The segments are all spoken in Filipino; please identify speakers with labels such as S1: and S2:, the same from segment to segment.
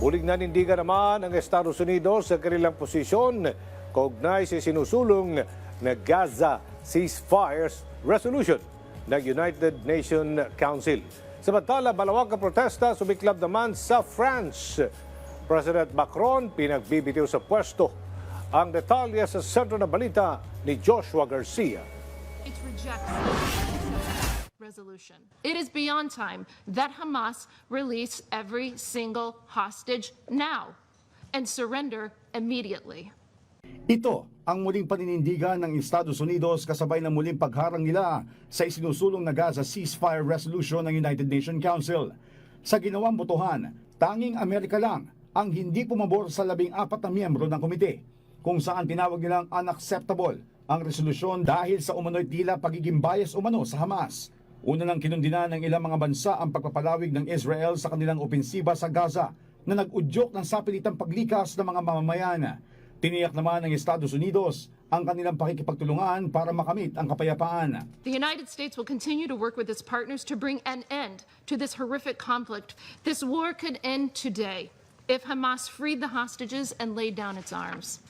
S1: Muling nanindigan naman ang Estados Unidos sa kanilang posisyon kaugnay sa sinusulong na Gaza Ceasefire Resolution ng United Nations Council. Samantala, malawak ang protesta sumiklab naman sa France. President Macron pinagbibitiw sa pwesto. Ang detalye sa sentro ng balita ni Joshua Garcia.
S2: It rejects resolution. It is beyond time that Hamas release every single hostage now and surrender immediately.
S3: Ito ang muling paninindigan ng Estados Unidos kasabay ng muling pagharang nila sa isinusulong na Gaza Ceasefire Resolution ng United Nations Council. Sa ginawang botohan, tanging Amerika lang ang hindi pumabor sa 14 na miyembro ng komite, kung saan tinawag nilang unacceptable ang resolusyon dahil sa umano'y tila pagiging bias umano sa Hamas. Una nang kinundina ng ilang mga bansa ang pagpapalawig ng Israel sa kanilang opensiba sa Gaza na nag-udyok ng sapilitang paglikas ng mga mamamayan. Tiniyak naman ng Estados Unidos ang kanilang pakikipagtulungan para makamit ang kapayapaan.
S2: The United States will continue to work with its partners to bring an end to this horrific conflict. This war could end today if Hamas freed the hostages and laid down its arms.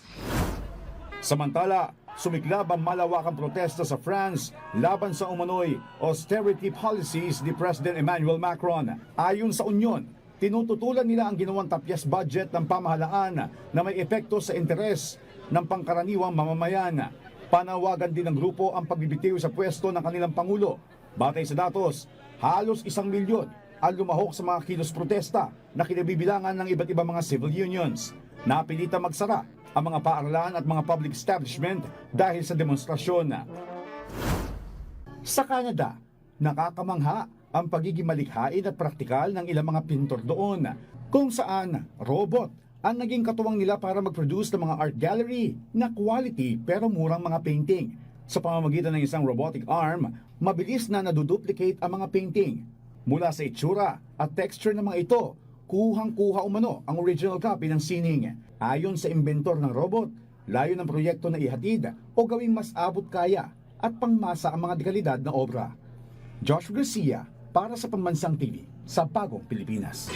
S3: Samantala, sumiklab ang malawakang protesta sa France laban sa umano'y austerity policies ni President Emmanuel Macron. Ayon sa Union, tinututulan nila ang ginawang tapyas budget ng pamahalaan na may epekto sa interes ng pangkaraniwang mamamayan. Panawagan din ng grupo ang pagbibitiw sa pwesto ng kanilang Pangulo. Batay sa datos, halos 1 milyon ang lumahok sa mga kilos protesta na kinabibilangan ng iba't ibang mga civil unions. Napilita magsara ang mga paaralan at mga public establishment dahil sa demonstrasyon. Sa Canada, nakakamangha ang pagiging malikhain at praktikal ng ilang mga pintor doon, kung saan robot ang naging katuwang nila para mag-produce ng mga art gallery na quality pero murang mga painting. Sa pamamagitan ng isang robotic arm, mabilis na naduduplicate ang mga painting. Mula sa itsura at texture ng mga ito, kuhang-kuha umano ang original copy ng sining. Ayon sa inventor ng robot, layo ng proyekto na ihatid o gawing mas abot kaya at pangmasa ang mga dekalidad na obra. Joshua Garcia para sa Pambansang TV sa Bagong Pilipinas.